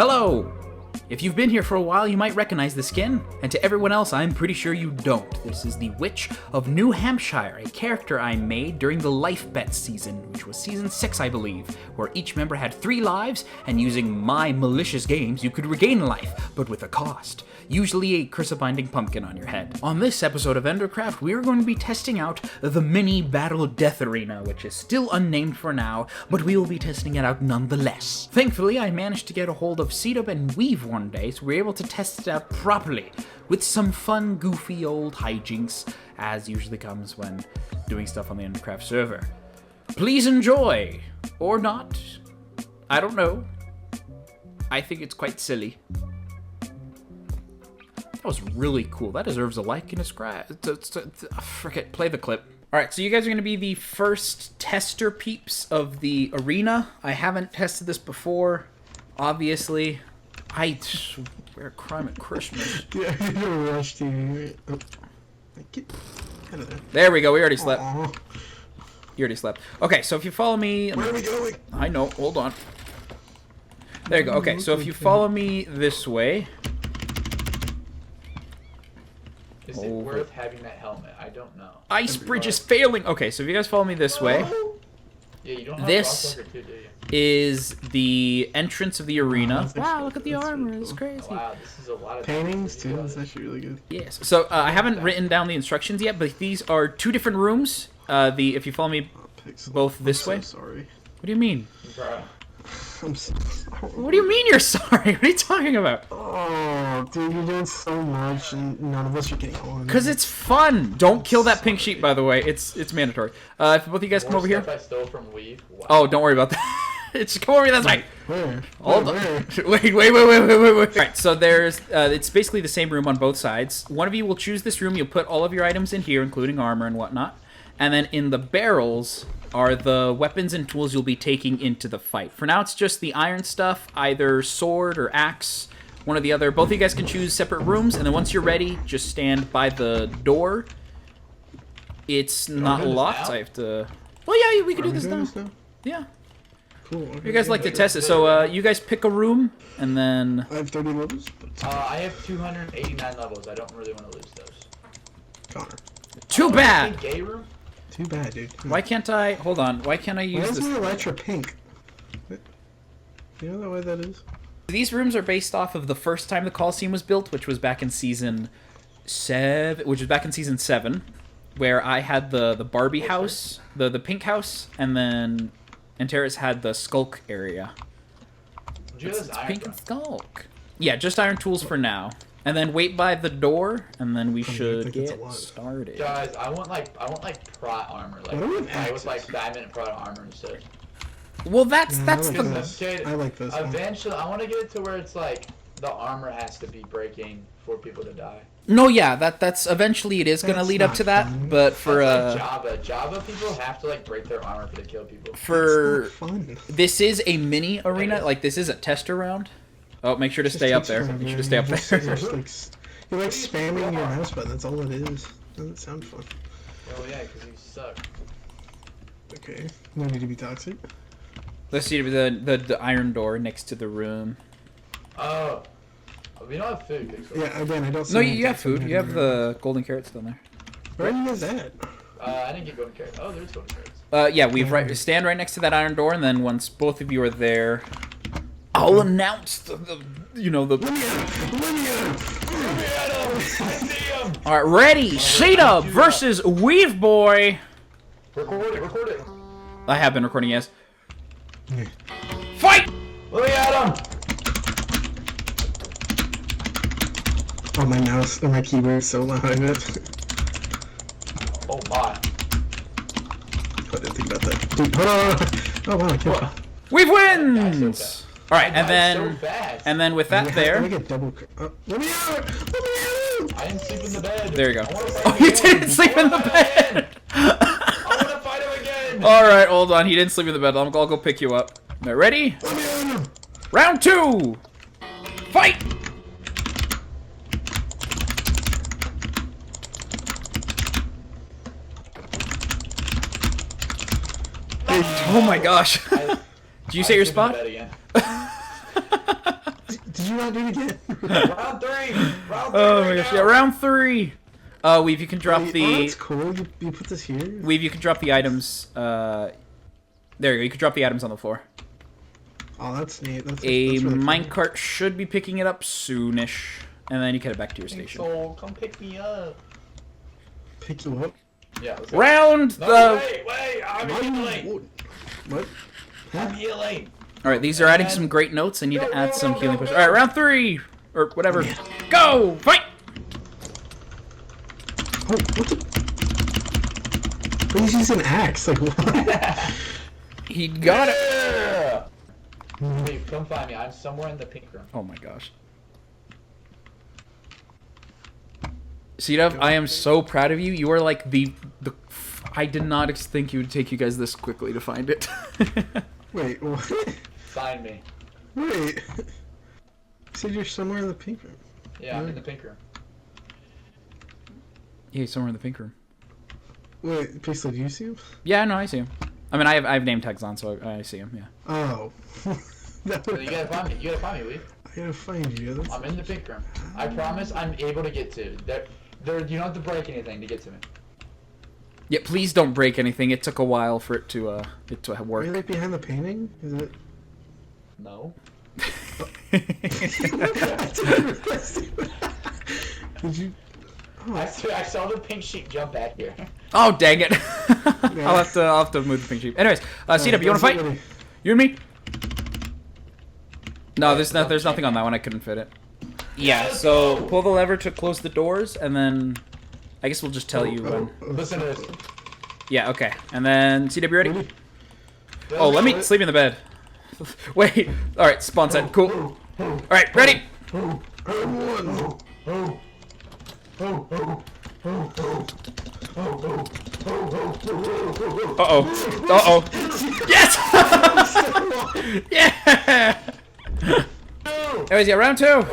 Hello! If you've been here for a while, you might recognize the skin, and to everyone else, I'm pretty sure you don't. This is the Witch of New Hampshire, a character I made during the Life Bet season, which was season 6, I believe, where each member had 3 lives, and using my malicious games, you could regain life, but with a cost. Usually a curse-binding pumpkin on your head. On this episode of Endercraft, we are going to be testing out the mini battle death arena, which is still unnamed for now, but we will be testing it out nonetheless. Thankfully, I managed to get a hold of Seetup and Weave one day, so we were able to test it out properly, with some fun, goofy old hijinks, as usually comes when doing stuff on the Endercraft server. Please enjoy! Or not. I don't know. I think it's quite silly. That was really cool. That deserves a like and a subscribe. Forget, play the clip. Alright, so you guys are going to be the first tester peeps of the arena. I haven't tested this before, obviously. I swear, crime at Christmas. Yeah, you're rushed here. Oh. Get out of there. There we go, we already slept. Aww. You already slept. Okay, so if you follow me... Where are we going? I know, hold on. There you go. Okay, so if you follow me this way... Is it worth having that helmet? I don't know. Ice bridge is failing! Okay, so if you guys follow me this way... Yeah, you don't have this too, do you? is the entrance of the arena. Oh, Wow, look at the armor. really It's cool. crazy. Oh, wow, this is a lot of Paintings too. That's actually really good. Yes. So I haven't written down the instructions yet, but these are 2 different rooms. If you follow me Pixel. both this way. I'm so sorry. What do you mean? Bro. I'm so sorry. What do you mean you're sorry? What are you talking about? Oh, dude, you're doing so much, and none of us are getting on. Because it's fun. Don't kill that pink sheep, by the way. It's mandatory. If both of you guys come over here. I stole from Weave. Wow. Oh, don't worry about that. It's come over here. That's right. Where? Hold on. Where? Wait. Alright, so there's, it's basically the same room on both sides. One of you will choose this room. You'll put all of your items in here, including armor and whatnot. And then in the barrels are the weapons and tools you'll be taking into the fight. For now, it's just the iron stuff, either sword or axe, one or the other. Both of you guys can choose separate rooms, and then once you're ready, just stand by the door. It's not locked. I have to... Well, yeah, we can do this now. Yeah. Cool. Okay. You guys like to test it, so you guys pick a room, and then... I have 30 levels. I have 289 levels. I don't really want to lose those. Connor. Too bad! Gay room? Too bad, dude. Why can't I... Hold on. Why can't I use Why is this? my Elytra pink? You know that way that is? These rooms are based off of the first time the Coliseum was built, which was back in season 7, where I had the Barbie house, the pink house, and then Antares had the Skulk area. It's pink and Skulk. Yeah, just iron tools for now. And then wait by the door, and then we should get started. Guys, I want like prot armor, like diamond prot armor instead. Well, that's I like the... this. I like this one. Eventually, I want to get it to where it's like the armor has to be breaking for people to die. No, yeah, that's eventually it is going to lead up to that, fun. but for like Java people have to like break their armor to kill people. For fun. This is a mini arena, like this is a tester round. Oh, make sure to stay up there. Make sure to stay up there. You're like spamming your mouse button. That's all it is. Doesn't sound fun. Oh yeah, because you suck. Okay. No need to be toxic. Let's see the iron door next to the room. Oh, we don't have food. Yeah, again, I don't. See No, you have food. You have the golden carrots down there. Where are you guys at? I didn't get golden carrots. Oh, there's golden carrots. Yeah, we've stand right next to that iron door, and then once both of you are there, I'll announce the. Let me at him! I see him! All right, ready? Seetup versus Weave Boy. Record it. I have been recording, yes. Fight! Let me at him! Oh, my mouse and my keyboard is so loud. Oh my. I didn't think about that. Dude, hold on. Oh wow, I killed you. Weave wins! All right, and So fast. then with that there. Let me get double. Let me out! Let me out! I didn't sleep in the bed. There you go. I wanna fight Oh, him you again. didn't sleep in the bed! I want to fight him again! All right, hold on. He didn't sleep in the bed. I'll go pick you up. All right, ready? Let me at him! Round 2! Fight! Oh my gosh. Did you say your spot? Did you not do it again? Round 3! Round 3! Oh my gosh, yeah, round 3! Weave, you can drop Wait, the... Oh, that's cool. You put this here? Weave, you can drop the items, there you go, you can drop the items on the floor. Oh, that's neat. That's A really cool. minecart should be picking it up soonish. And then you get it back to your station. So, come pick me up. Pick you up? Yeah, let's go. Round No, the... wait, I'm healing. What? I'm healing. Alright, these are adding some great notes. I need to add some healing potions. Alright, round 3! Or whatever. Go! Fight! Oh, what the? He's using an axe. Like, what? He got it! Yeah! Wait, come find me. I'm somewhere in the pink room. Oh my gosh. C-Dub, I am so proud of you. You are like the... I did not think it would take you guys this quickly to find it. Wait, what? Find me. Wait. You said you're somewhere in the pink room. Yeah, I'm in the pink room. Yeah, he's somewhere in the pink room. Wait, Pixel, do you see him? Yeah, no, I see him. I mean, I have name tags on, so I see him, yeah. Oh. So you gotta find me. You gotta find me, Lee. I gotta find you. That's... I'm in the pink room. I promise I'm able to get to. You don't have to break anything to get to me. Yeah, please don't break anything. It took a while for it to Are work. you like behind the painting? Is it? No. Did you? Oh, I saw the pink sheep jump back here. Oh, dang it. I'll have to move the pink sheep. Anyways, C-Dub, you wanna fight? You and me? No, there's nothing on that one. I couldn't fit it. Yeah, so pull the lever to close the doors, and then I guess we'll just tell you when. Listen to this. Yeah, okay. And then C-Dub, you ready? Oh, let me sleep in the bed. Wait. Alright, spawn set. Cool. Alright, ready? Uh-oh. Uh-oh. Yes! Yeah! Anyways, yeah, round 2.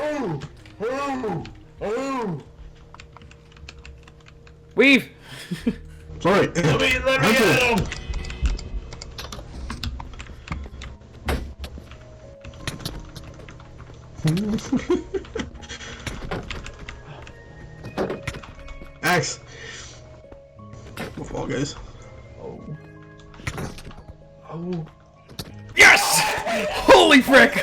Weave! Sorry. Let me get him! Axe. Fall guys. Oh. Yes! Holy frick!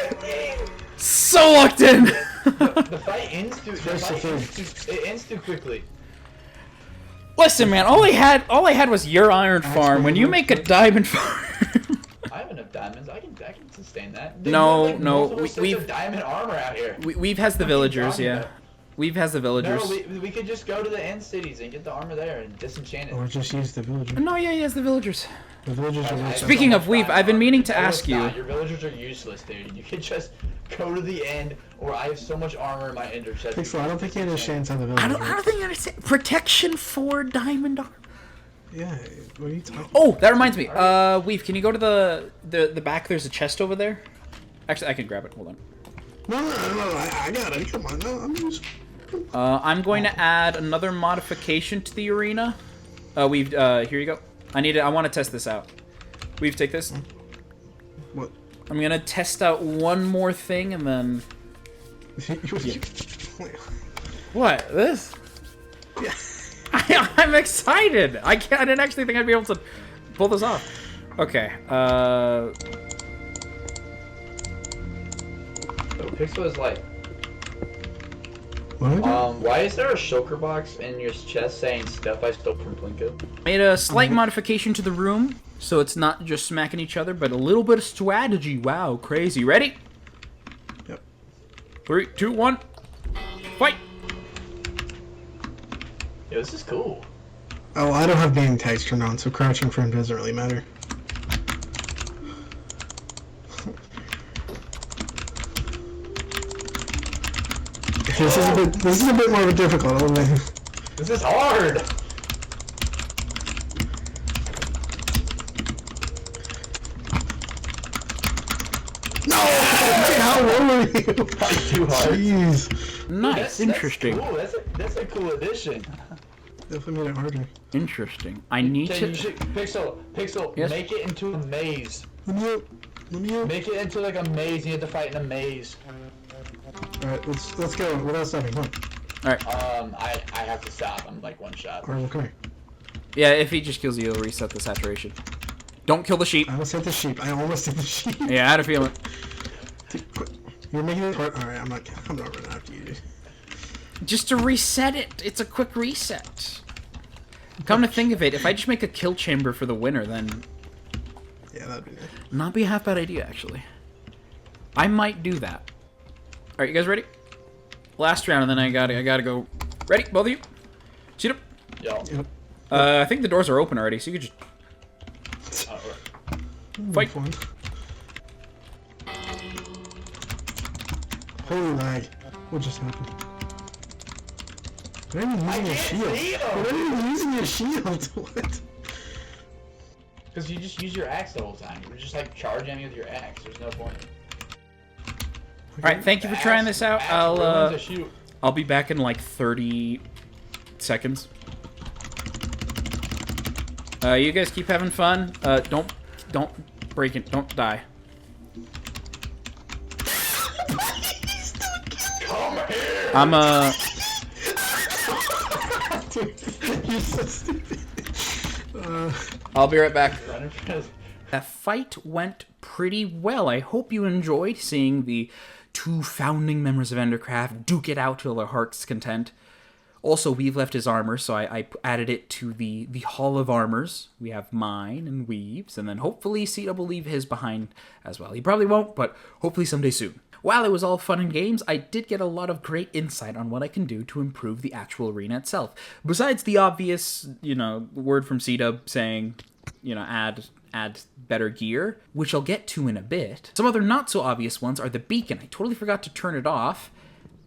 So locked in! The fight ends too. It ends too quickly. Listen, man, all I had was your iron farm. When you make a diamond farm... I have enough diamonds. I can sustain that. No, like no, we've diamond armor out here. Weave has the villagers, yeah. Weave has the villagers. No, we could just go to the end cities and get the armor there and disenchant it. Or just use the villager. No, yeah, he has the villagers. The villagers are really Speaking of Weave, I've been meaning to ask you. Your villagers are useless, dude. You could just go to the end, or I have so much armor in my ender chest. Pixel, I don't think you understand how the villagers I don't think you understand. Protection for diamond armor. Yeah, what are you talking about? Oh, that reminds me. Weave, can you go to the back? There's a chest over there. Actually, I can grab it. Hold on. No, I got it. Come on, no, I'm just... I'm going to add another modification to the arena. Weave, here you go. I want to test this out. Weave, take this. What? I'm gonna test out one more thing and then... What? This? Yeah. I'm excited! I didn't actually think I'd be able to pull this off. Okay, So Pixel is like... What? Why is there a shulker box in your chest saying stuff I stole from Plinko? made a slight modification to the room, so it's not just smacking each other, but a little bit of strategy. Wow, crazy. Ready? Yep. 3, 2, 1. Fight! Yo, this is cool. Oh, I don't have name tags turned on, so crouching for him doesn't really matter. This is a bit more of a difficult one. This is hard! No! How low are you? Probably too hard. Jeez. Nice, That's interesting. Cool. That's a cool addition. Definitely made it harder. Interesting. I need Okay, to... you should, Pixel, Yes? make it into a maze. Let me out. Let me out. Make it into like a maze, you have to fight in a maze. Alright, let's go without stopping. Come on. Alright. I have to stop. I'm like one shot. Alright, okay. Yeah, if he just kills you, he'll reset the saturation. Don't kill the sheep. I almost hit the sheep. Yeah, I had a feeling. You're making it hard. Alright, I'm not running after you, dude. Just to reset it. It's a quick reset. Come to think of it, if I just make a kill chamber for the winner, then... Yeah, that'd be nice. Not be a half bad idea, actually. I might do that. Alright, you guys ready? Last round, and then I gotta go. Ready, both of you? Shoot up. Yo. I think the doors are open already, so you could just... Fight. Fun. Holy lag. What just happened? They're not even using a shield. They're not even using a shield. What? Because you just use your axe the whole time. You're just like charging me with your axe. There's no point. Alright, thank you for trying this out. I'll be back in like 30 seconds. You guys keep having fun. Don't break it. Don't die. Come here! I'm Dude, you're so stupid. I'll be right back. That fight went pretty well. I hope you enjoyed seeing the two founding members of Endercraft duke it out to their heart's content. Also, Weave left his armor, so I added it to the Hall of Armors. We have mine and Weave's, and then hopefully Ceta will leave his behind as well. He probably won't, but hopefully someday soon. While it was all fun and games, I did get a lot of great insight on what I can do to improve the actual arena itself. Besides the obvious, word from Ceta saying, add better gear, which I'll get to in a bit. Some other not so obvious ones are the beacon. I totally forgot to turn it off,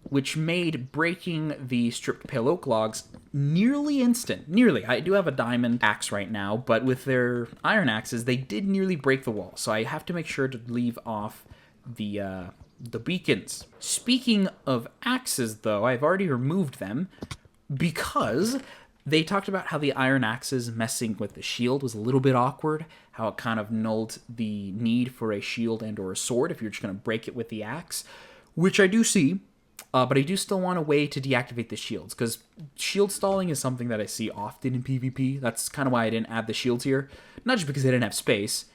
which made breaking the stripped pale oak logs nearly instant. Nearly. I do have a diamond axe right now, but with their iron axes, they did nearly break the wall, so I have to make sure to leave off the beacons. Speaking of axes, though, I've already removed them because they talked about how the iron axes messing with the shield was a little bit awkward, how it kind of nulled the need for a shield and or a sword if you're just going to break it with the axe, which I do see, but I do still want a way to deactivate the shields, because shield stalling is something that I see often in PvP. That's kind of why I didn't add the shields here. Not just because I didn't have space,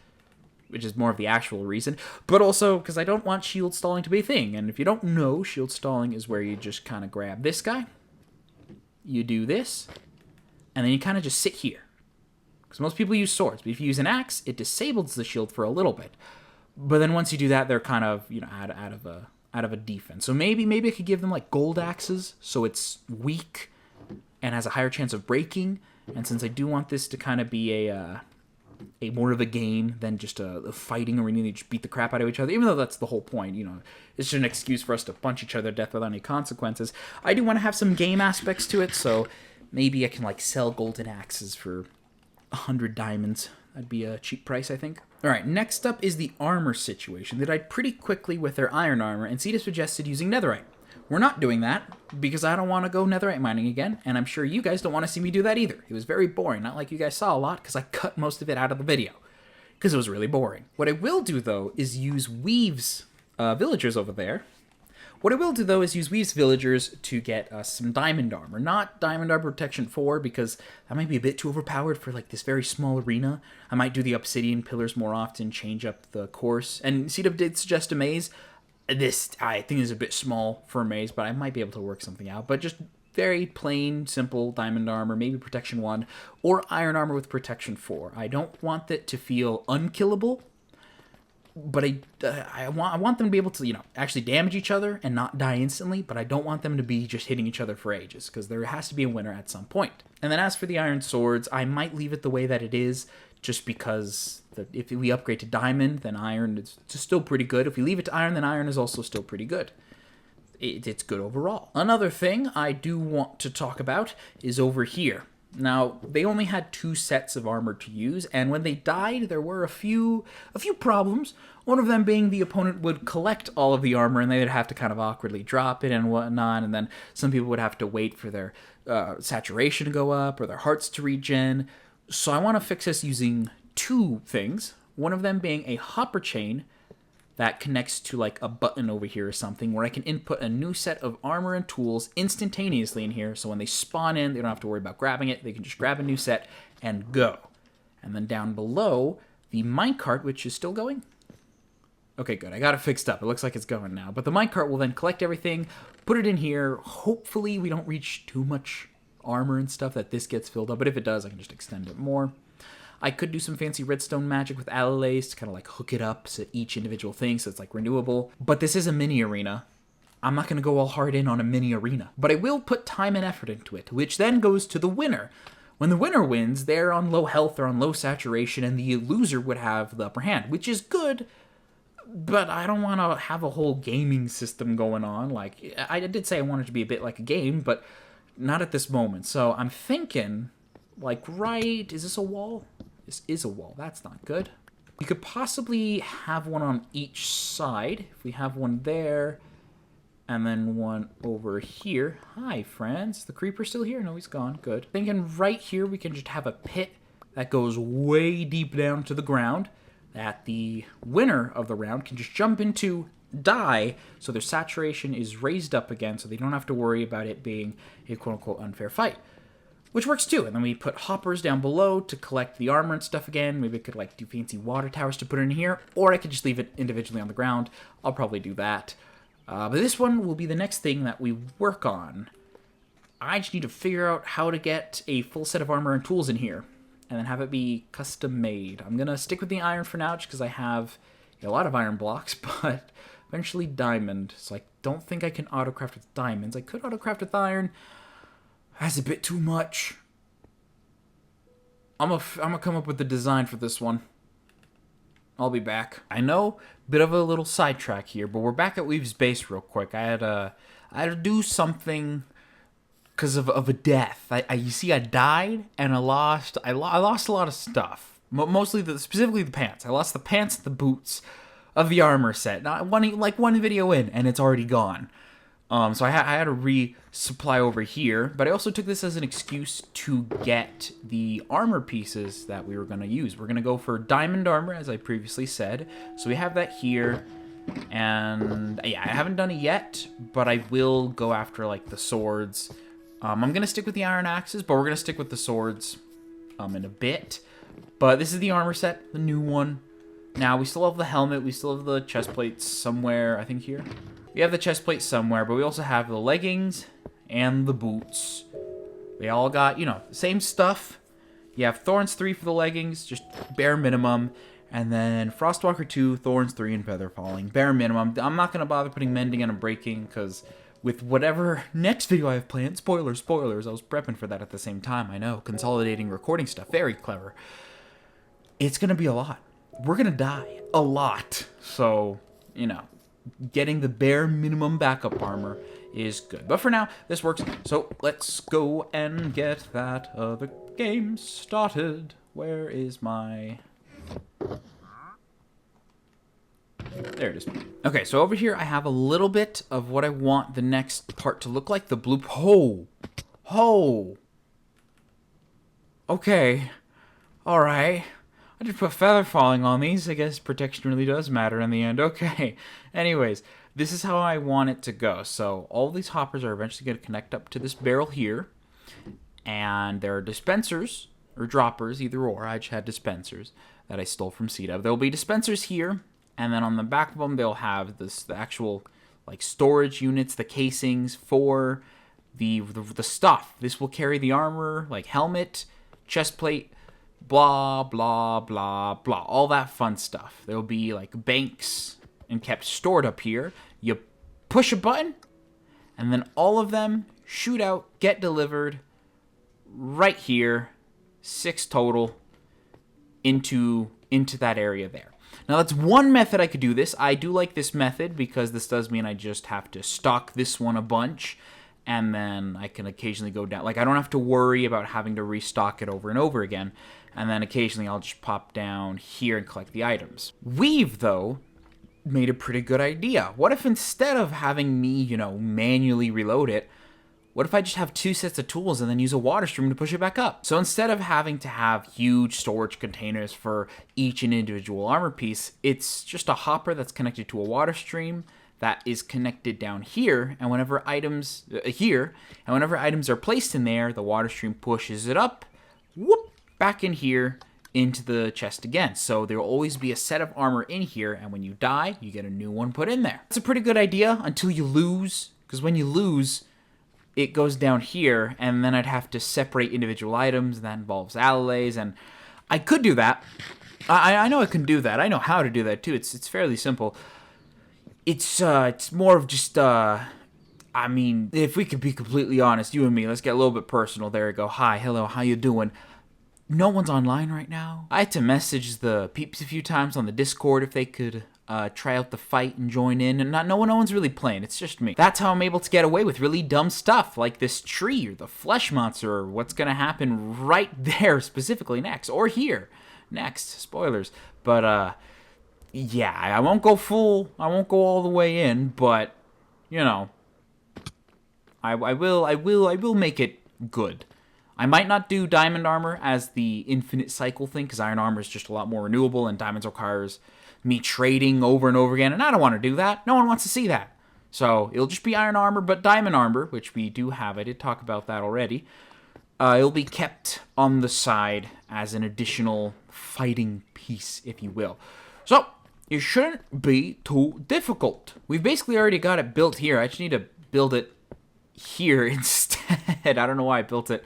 which is more of the actual reason, but also because I don't want shield stalling to be a thing. And if you don't know, shield stalling is where you just kind of grab this guy, you do this, and then you kind of just sit here. Because most people use swords, but if you use an axe, it disables the shield for a little bit. But then once you do that, they're kind of, out of a defense. So maybe I could give them like gold axes, so it's weak and has a higher chance of breaking. And since I do want this to kind of be a more of a game than just a fighting arena, they just beat the crap out of each other, even though that's the whole point, it's just an excuse for us to punch each other to death without any consequences. I do want to have some game aspects to it, so maybe I can like sell golden axes for 100 diamonds. That'd be a cheap price, I think. Alright, next up is the armor situation. They died pretty quickly with their iron armor, and Ceta suggested using netherite. We're not doing that, because I don't want to go netherite mining again, and I'm sure you guys don't want to see me do that either. It was very boring, not like you guys saw a lot, because I cut most of it out of the video, because it was really boring. What I will do, though, is use Weave's villagers over there. What I will do, though, is use Weave's villagers to get some diamond armor. Not diamond armor protection 4, because that might be a bit too overpowered for like this very small arena. I might do the obsidian pillars more often, change up the course. And Ceta did suggest a maze. This, I think, is a bit small for a maze, but I might be able to work something out. But just very plain, simple diamond armor, maybe protection 1, or iron armor with protection 4. I don't want it to feel unkillable, but I want them to be able to, actually damage each other and not die instantly, but I don't want them to be just hitting each other for ages, because there has to be a winner at some point. And then as for the iron swords, I might leave it the way that it is, just because if we upgrade to diamond, then iron is still pretty good. If we leave it to iron, then iron is also still pretty good. It's good overall. Another thing I do want to talk about is over here. Now, they only had 2 sets of armor to use, and when they died, there were a few problems. One of them being the opponent would collect all of the armor, and they'd have to kind of awkwardly drop it and whatnot, and then some people would have to wait for their saturation to go up or their hearts to regen. So I want to fix this using 2 things, one of them being a hopper chain that connects to like a button over here or something where I can input a new set of armor and tools instantaneously in here. So when they spawn in, they don't have to worry about grabbing it. They can just grab a new set and go. And then down below, the minecart, which is still going. Okay, good. I got it fixed up. It looks like it's going now. But the minecart will then collect everything, put it in here. Hopefully we don't reach too much armor and stuff that this gets filled up. But if it does, I can just extend it more. I could do some fancy redstone magic with allelays to kind of like hook it up to each individual thing so it's like renewable. But this is a mini arena. I'm not going to go all hard in on a mini arena. But I will put time and effort into it, which then goes to the winner. When the winner wins, they're on low health or on low saturation, and the loser would have the upper hand, which is good. But I don't want to have a whole gaming system going on. Like, I did say I wanted to be a bit like a game, but not at this moment. So I'm thinking, like, right, is this a wall? This is a wall. That's not good. You could possibly have one on each side. If we have one there, and then one over here. Hi, friends. The creeper's still here? No, he's gone. Good. Thinking right here we can just have a pit that goes way deep down to the ground that the winner of the round can just jump into, die, so their saturation is raised up again, so they don't have to worry about it being a quote-unquote unfair fight. Which works too. And then we put hoppers down below to collect the armor and stuff again. Maybe I could like do fancy water towers to put in here, or I could just leave it individually on the ground. I'll probably do that. But this one will be the next thing that we work on. I just need to figure out how to get a full set of armor and tools in here, and then have it be custom made. I'm gonna stick with the iron for now, just because I have a lot of iron blocks, but eventually diamond. So I don't think I can autocraft with diamonds. I could autocraft with iron. That's a bit too much. I'm gonna come up with the design for this one. I'll be back. I know, bit of a little sidetrack here, but we're back at Weave's base real quick. I had to do something because of a death. You see, I died and I lost a lot of stuff. Mostly specifically the pants. I lost the pants and the boots of the armor set. Not one video in, and it's already gone. So I had to resupply over here, but I also took this as an excuse to get the armor pieces that we were going to use. We're going to go for diamond armor, as I previously said. So we have that here, and yeah, I haven't done it yet, but I will go after like the swords. I'm going to stick with the iron axes, but we're going to stick with the swords in a bit. But this is the armor set, the new one. Now, we still have the helmet, we still have the chest plates somewhere, I think here. We have the chest plate somewhere, but we also have the leggings and the boots. They all got, the same stuff. You have Thorns 3 for the leggings, just bare minimum. And then Frostwalker 2, Thorns 3, and Feather Falling, bare minimum. I'm not going to bother putting Mending and Breaking, because with whatever next video I have planned, spoilers, I was prepping for that at the same time, I know. Consolidating recording stuff, very clever. It's going to be a lot. We're going to die a lot. So, getting the bare minimum backup armor is good. But for now, this works. So let's go and get that other game started. Where is my... There it is. Okay, so over here I have a little bit of what I want the next part to look like. The blue... Okay. Alright. I just put feather falling on these. I guess protection really does matter in the end. Okay. Anyways, this is how I want it to go. So all these hoppers are eventually going to connect up to this barrel here. And there are dispensers, or droppers, either or. I just had dispensers that I stole from C-Dub. There will be dispensers here. And then on the back of them, they'll have the actual like storage units, the casings for the stuff. This will carry the armor, like helmet, chest plate, blah, blah, blah, blah. All that fun stuff. There'll be like banks and kept stored up here. You push a button, and then all of them shoot out, get delivered right here, 6 total, into that area there. Now that's one method I could do this. I do like this method because this does mean I just have to stock this one a bunch, and then I can occasionally go down. Like, I don't have to worry about having to restock it over and over again. And then occasionally I'll just pop down here and collect the items. Weave, though, made a pretty good idea. What if instead of having me, manually reload it, What if I just have 2 sets of tools and then use a water stream to push it back up? So instead of having to have huge storage containers for each and individual armor piece, it's just a hopper that's connected to a water stream that is connected down here, and whenever items are placed in there, the water stream pushes it up, whoop, back in here into the chest again. So there will always be a set of armor in here, and when you die, you get a new one put in there. It's a pretty good idea until you lose, because when you lose, it goes down here, and then I'd have to separate individual items. That involves allelays, and I could do that. I know I can do that. I know how to do that too. It's fairly simple. It's more of just I mean, if we could be completely honest, you and me, let's get a little bit personal. There we go. Hi, hello, how you doing? No one's online right now. I had to message the peeps a few times on the Discord if they could try out the fight and join in, and no one's really playing. It's just me. That's how I'm able to get away with really dumb stuff like this tree or the flesh monster or what's gonna happen right there specifically next, or here next. Spoilers, but yeah, I won't go all the way in, but you know, I will make it good. I might not do diamond armor as the infinite cycle thing, because iron armor is just a lot more renewable, and diamonds requires me trading over and over again, and I don't want to do that. No one wants to see that. So it'll just be iron armor, but diamond armor, which we do have, I did talk about that already, it'll be kept on the side as an additional fighting piece, if you will. So it shouldn't be too difficult. We've basically already got it built here. I just need to build it here instead. I don't know why I built it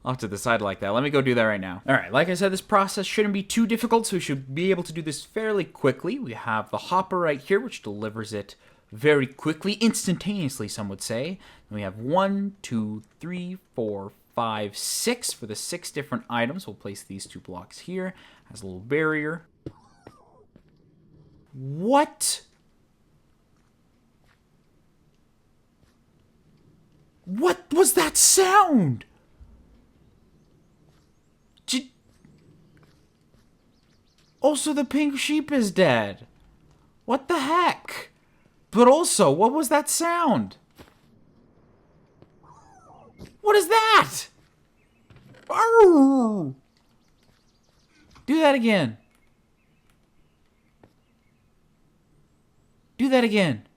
off to the side like that. Let me go do that right now. All right, like I said, this process shouldn't be too difficult, so we should be able to do this fairly quickly. We have the hopper right here, which delivers it very quickly, instantaneously, some would say. And we have 1, 2, 3, 4, 5, 6 for the 6 different items. We'll place these 2 blocks here as a little barrier. What? What was that sound? Also, the pink sheep is dead. What the heck? But also, what was that sound? What is that? Arr! Do that again. Do that again.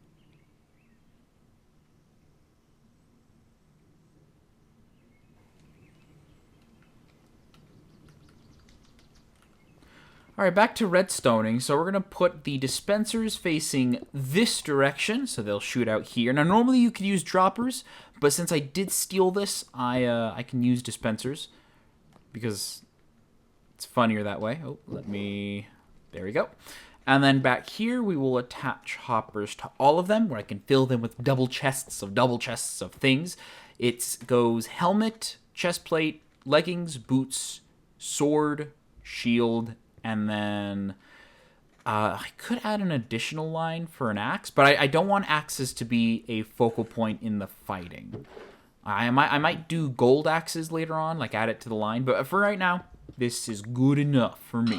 Alright, back to redstoning. So we're going to put the dispensers facing this direction, so they'll shoot out here. Now, normally you could use droppers, but since I did steal this, I can use dispensers, because it's funnier that way. Oh, there we go. And then back here, we will attach hoppers to all of them, where I can fill them with double chests of things. It goes helmet, chest plate, leggings, boots, sword, shield, and then I could add an additional line for an axe, but I don't want axes to be a focal point in the fighting. I might do gold axes later on, like add it to the line, but for right now, this is good enough for me.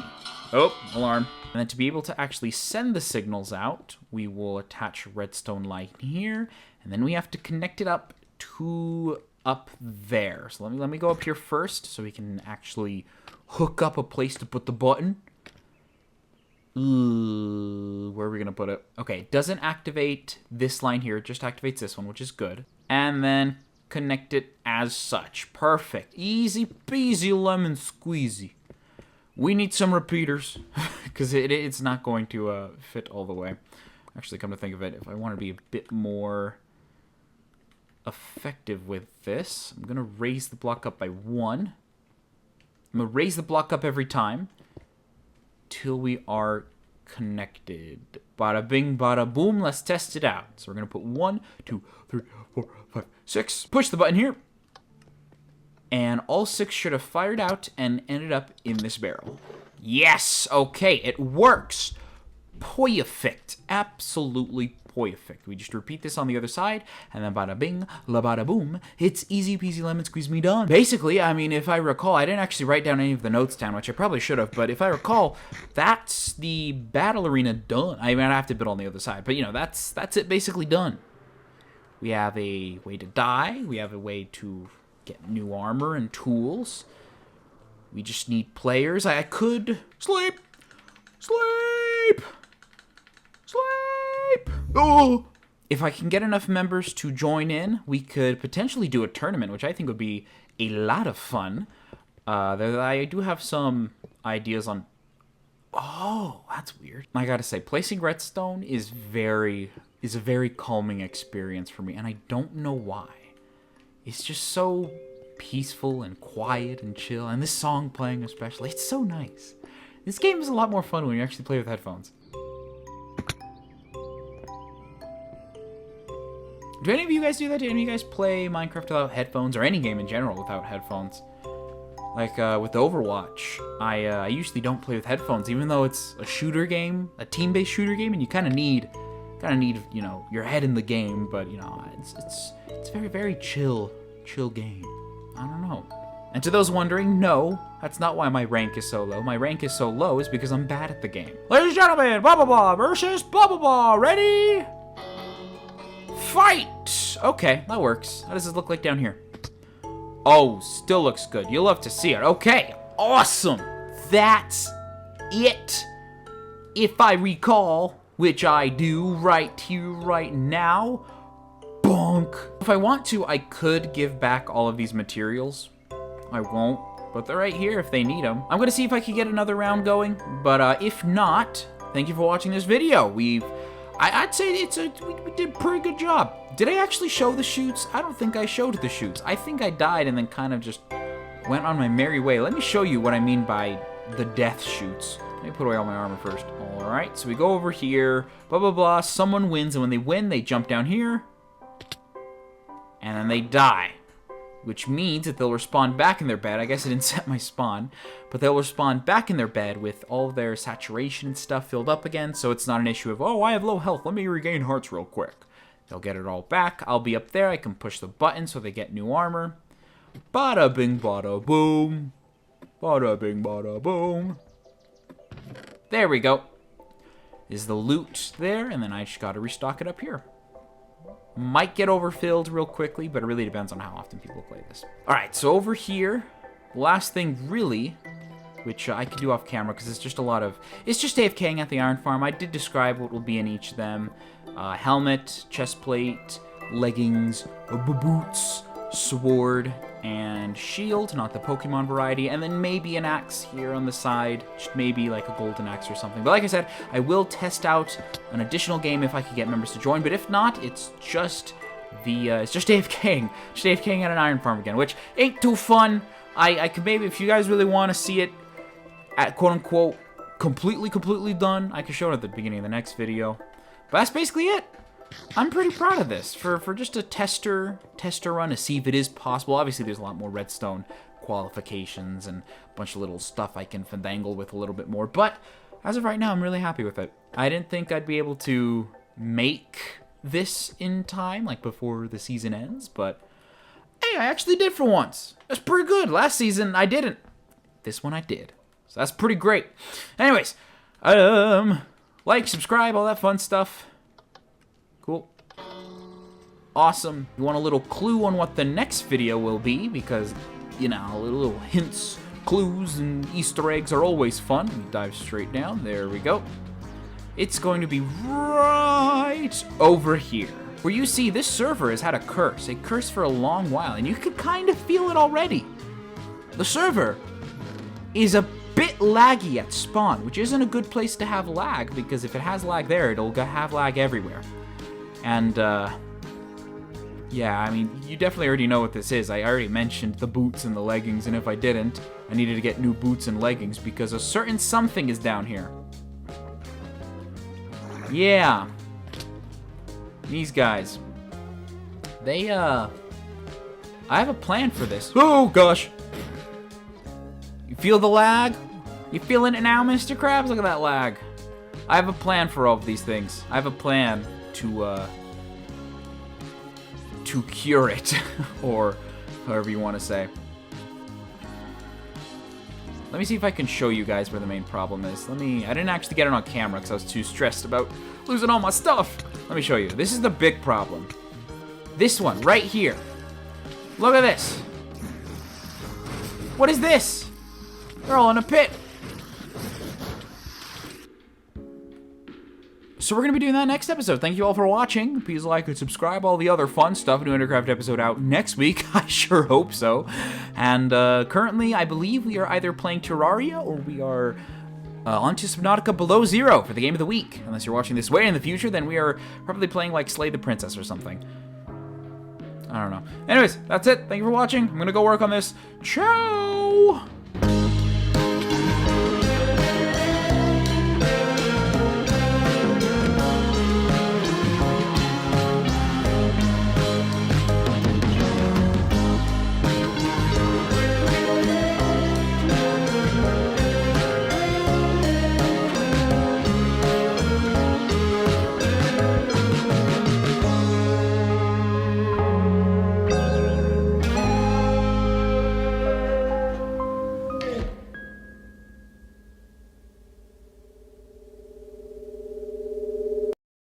Oh, alarm. And then to be able to actually send the signals out, we will attach a redstone line here, and then we have to connect it up to up there. So let me go up here first so we can actually hook up a place to put the button. Ooh, where are we going to put it? Okay, it doesn't activate this line here. It just activates this one, which is good. And then connect it as such. Perfect. Easy peasy lemon squeezy. We need some repeaters because it's not going to fit all the way. Actually, come to think of it, if I want to be a bit more effective with this, I'm going to raise the block up by 1. I'm going to raise the block up every time till we are connected. Bada bing, bada boom. Let's test it out. So we're going to put 1, 2, 3, 4, 5, 6. Push the button here. And all 6 should have fired out and ended up in this barrel. Yes! Okay, it works. Perfect. Absolutely perfect. We just repeat this on the other side, and then bada bing, la bada boom. It's easy peasy lemon squeeze me done. Basically, I mean, if I recall, I didn't actually write down any of the notes down, which I probably should have, but if I recall, that's the battle arena done. I mean, I have to build on the other side, but you know, that's it basically done. We have a way to die. We have a way to get new armor and tools. We just need players. I could sleep. Sleep. Sleep. Oh. If I can get enough members to join in, we could potentially do a tournament, which I think would be a lot of fun. I do have some ideas on... Oh, that's weird. I gotta say, placing redstone is a very calming experience for me, and I don't know why. It's just so peaceful and quiet and chill, and this song playing especially, it's so nice. This game is a lot more fun when you actually play with headphones. Do any of you guys do that? Do any of you guys play Minecraft without headphones, or any game in general without headphones? Like with Overwatch, I usually don't play with headphones, even though it's a shooter game, a team-based shooter game, and you kind of need, you know, your head in the game. But you know, it's very, very chill game. I don't know. And to those wondering, no, that's not why my rank is so low. My rank is so low is because I'm bad at the game. Ladies and gentlemen, blah blah blah versus blah blah blah. Ready? Fight! Okay, that works. How does this look like down here? Oh, still looks good. You'll love to see it. Okay, awesome. That's it. If I recall, which I do right here, right now. Bonk. If I want to, I could give back all of these materials. I won't, but they're right here if they need them. I'm gonna see if I can get another round going, but if not, thank you for watching this video. I'd say we did a pretty good job. Did I actually show the shoots? I don't think I showed the shoots. I think I died and then kind of just went on my merry way. Let me show you what I mean by the death shoots. Let me put away all my armor first. Alright, so we go over here, blah blah blah, someone wins, and when they win, they jump down here, and then they die. Which means that they'll respawn back in their bed. I guess I didn't set my spawn, but they'll respawn back in their bed with all their saturation and stuff filled up again, so it's not an issue of, oh, I have low health, let me regain hearts real quick. They'll get it all back. I'll be up there. I can push the button so they get new armor. Bada bing, bada boom. Bada bing, bada boom. There we go. Is the loot there, and then I just gotta restock it up here. Might get overfilled real quickly, but it really depends on how often people play this. Alright, so over here, the last thing really, which I could do off camera because it's just it's just AFKing at the iron farm. I did describe what will be in each of them. Helmet, chest plate, leggings, boots, sword, and shield, not the Pokemon variety, and then maybe an axe here on the side, just maybe like a golden axe or something. But like I said, I will test out an additional game if I can get members to join, but if not, it's just AFKing. Just AFKing at an iron farm again, which ain't too fun. I could maybe, if you guys really want to see it at quote-unquote completely done, I could show it at the beginning of the next video. But that's basically it. I'm pretty proud of this for just a tester run to see if it is possible. Obviously, there's a lot more redstone qualifications and a bunch of little stuff I can finagle with a little bit more. But as of right now, I'm really happy with it. I didn't think I'd be able to make this in time, like before the season ends. But hey, I actually did for once. That's pretty good. Last season, I didn't. This one, I did. So that's pretty great. Anyways, like, subscribe, all that fun stuff. Cool. Awesome. You want a little clue on what the next video will be, because, you know, little hints, clues, and Easter eggs are always fun. We dive straight down. There we go. It's going to be right over here. Where you see this server has had a curse for a long while, and you can kind of feel it already. The server is a bit laggy at spawn, which isn't a good place to have lag, because if it has lag there, it'll have lag everywhere. And, yeah, I mean, you definitely already know what this is. I already mentioned the boots and the leggings, and if I didn't, I needed to get new boots and leggings, because a certain something is down here. Yeah. These guys. They, I have a plan for this. Oh, gosh. You feel the lag? You feeling it now, Mr. Krabs? Look at that lag. I have a plan for all of these things. I have a plan to cure it, or however you want to say. Let me see if I can show you guys where the main problem is. I didn't actually get it on camera because I was too stressed about losing all my stuff. Let me show you. This is the big problem. This one, right here. Look at this. What is this? They're all in a pit. So we're going to be doing that next episode. Thank you all for watching. Please like and subscribe. All the other fun stuff. A new Endercraft episode out next week. I sure hope so. And currently, I believe we are either playing Terraria or we are on to Subnautica Below Zero for the game of the week. Unless you're watching this way in the future, then we are probably playing like Slay the Princess or something. I don't know. Anyways, that's it. Thank you for watching. I'm going to go work on this. Ciao!